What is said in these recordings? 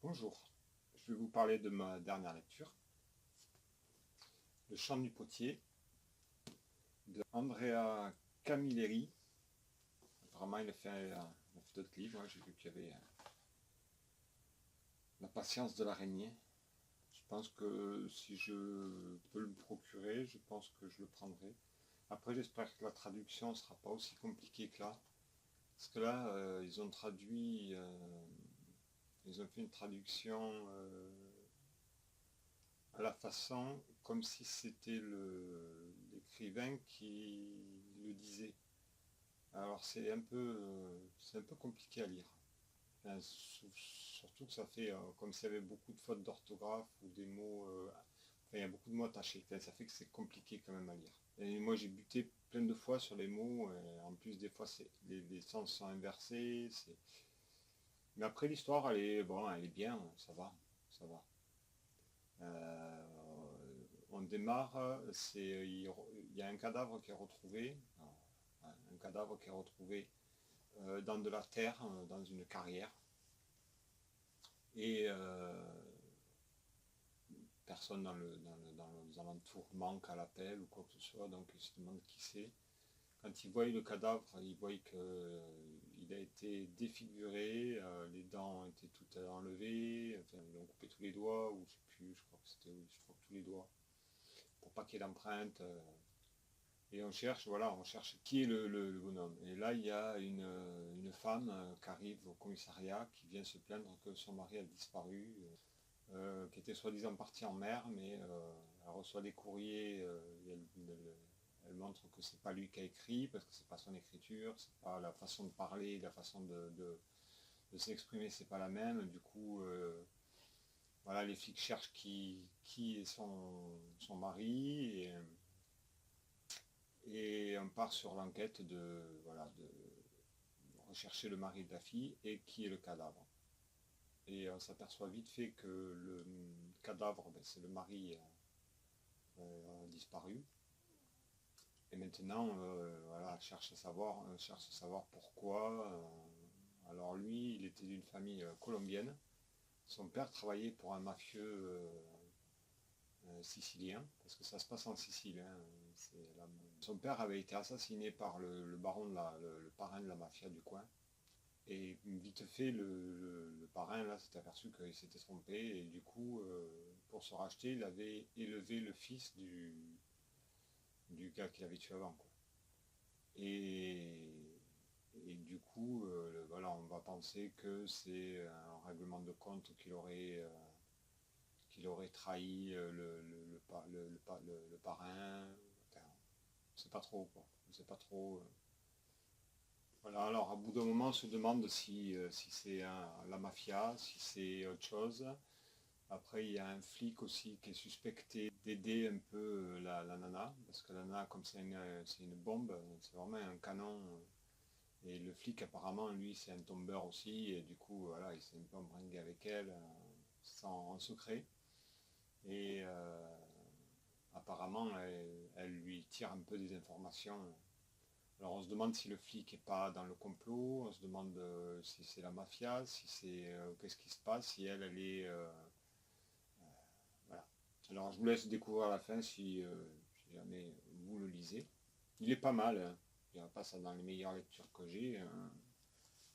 Bonjour, je vais vous parler de ma dernière lecture, Le chant du potier, de Andrea Camilleri. Vraiment, il a fait d'autres livres, j'ai vu qu'il y avait La patience de l'araignée. Je pense que si je peux le procurer, je pense que je le prendrai. Après, j'espère que la traduction ne sera pas aussi compliquée que là. Parce que là, ils ont traduit, ils ont fait une traduction à la façon comme si c'était l'écrivain qui le disait. Alors c'est un peu compliqué à lire. Enfin, surtout que ça fait comme s'il y avait beaucoup de fautes d'orthographe ou des mots. Enfin, il y a beaucoup de mots attachés. Enfin, ça fait que c'est compliqué quand même à lire. Et moi j'ai buté plein de fois sur les mots. Et en plus des fois les sens sont inversés. Mais après l'histoire elle est bon, elle est bien, ça va, ça va. Euh, on démarre, il y a un cadavre qui est retrouvé, un cadavre qui est retrouvé dans de la terre, dans une carrière, et personne dans les alentours manque à l'appel ou quoi que ce soit, donc il se demande qui c'est. Quand il voit le cadavre, il voit qu'il a été défiguré, les dents ont été toutes enlevées, enfin, ils ont coupé tous les doigts, ou je sais plus, je crois que c'était, oui, je crois que tous les doigts, pour pas qu'il y ait d'empreinte. Et on cherche, voilà, on cherche qui est le bonhomme. Et là, il y a une femme qui arrive au commissariat, qui vient se plaindre que son mari a disparu, qui était soi-disant parti en mer, mais elle reçoit des courriers, et elle montre que c'est pas lui qui a écrit, parce que c'est pas son écriture, c'est pas la façon de parler, la façon de s'exprimer, c'est pas la même. Du coup, voilà, les flics cherchent qui est son mari, et on part sur l'enquête de rechercher le mari de la fille et qui est le cadavre. Et on s'aperçoit vite fait que le cadavre, ben, c'est le mari disparu. Et maintenant, voilà, cherche à savoir pourquoi. Alors lui, il était d'une famille colombienne. Son père travaillait pour un mafieux sicilien, parce que ça se passe en Sicile. Hein, son père avait été assassiné par le baron, le parrain de la mafia du coin. Et vite fait, le parrain là s'est aperçu qu'il s'était trompé, et du coup, pour se racheter, il avait élevé le fils du gars qu'il avait tué avant, quoi. Et, et du coup, voilà, on va penser que c'est un règlement de compte qu'il aurait trahi le parrain. Enfin, on ne sait pas trop, quoi. On sait pas trop. Voilà, alors à bout d'un moment, on se demande si c'est la mafia, si c'est autre chose. Après, il y a un flic aussi qui est suspecté d'aider un peu la nana, parce que la nana, comme c'est une bombe, c'est vraiment un canon. Et le flic, apparemment, lui, c'est un tombeur aussi, et du coup, voilà, il s'est un peu embringué avec elle, en secret. Et apparemment, elle lui tire un peu des informations. Alors on se demande si le flic n'est pas dans le complot, on se demande si c'est la mafia, si c'est qu'est-ce qui se passe, si elle est voilà. Alors je vous laisse découvrir la fin si jamais vous le lisez. Il est pas mal, hein. Je dirais pas ça dans les meilleures lectures que j'ai, hein.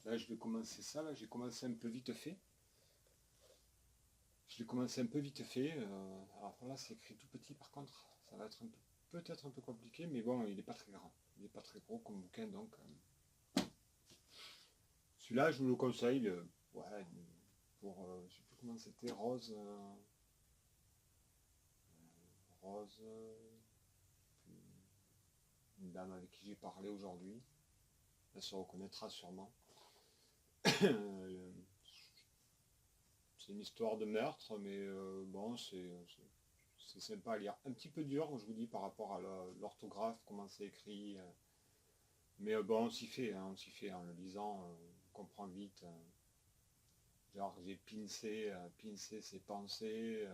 Là je vais commencer ça, là j'ai commencé un peu vite fait. Je l'ai commencé un peu vite fait. Alors là c'est écrit tout petit par contre, ça va être peut-être un peu compliqué, mais bon, il n'est pas très grand. Il n'est pas très gros comme bouquin, donc celui-là, je vous le conseille. Ouais, pour, je sais plus comment c'était, Rose, une dame avec qui j'ai parlé aujourd'hui. Elle se reconnaîtra sûrement. C'est une histoire de meurtre, mais bon, c'est sympa à lire. Un petit peu dur, je vous dis, par rapport à l'orthographe, comment c'est écrit. Mais bon, on s'y fait, hein, on s'y fait. En le lisant, on comprend vite. Genre, j'ai pincé ses pensées.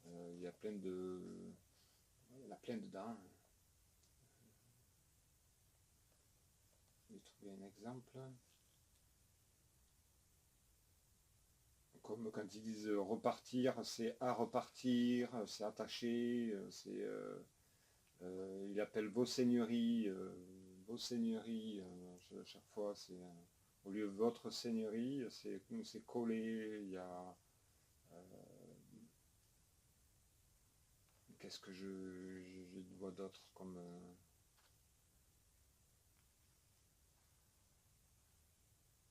Il y a plein de. Il y en a plein dedans. Je vais trouver un exemple. comme quand ils disent repartir, c'est à repartir, c'est attaché, il appelle vos seigneuries, chaque fois c'est au lieu de votre seigneurie, c'est collé, il y a qu'est-ce que je vois d'autre comme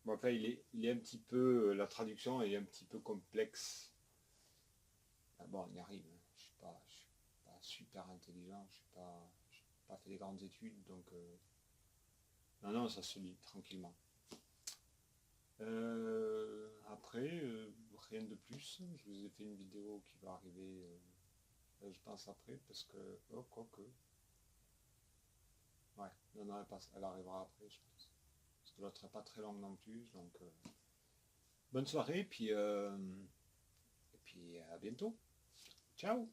bon, enfin il est un petit peu la traduction est un petit peu complexe. Ah bon, on y arrive, hein. Je suis pas super intelligent, j'ai pas fait des grandes études, donc non, non, ça se lit tranquillement. Après, rien de plus. Je vous ai fait une vidéo qui va arriver, je pense après, parce que, oh, quoique, ouais, non, non, elle arrivera après, je pense. Parce que l'autre n'est pas très longue non plus, donc bonne soirée, puis à bientôt. Ciao!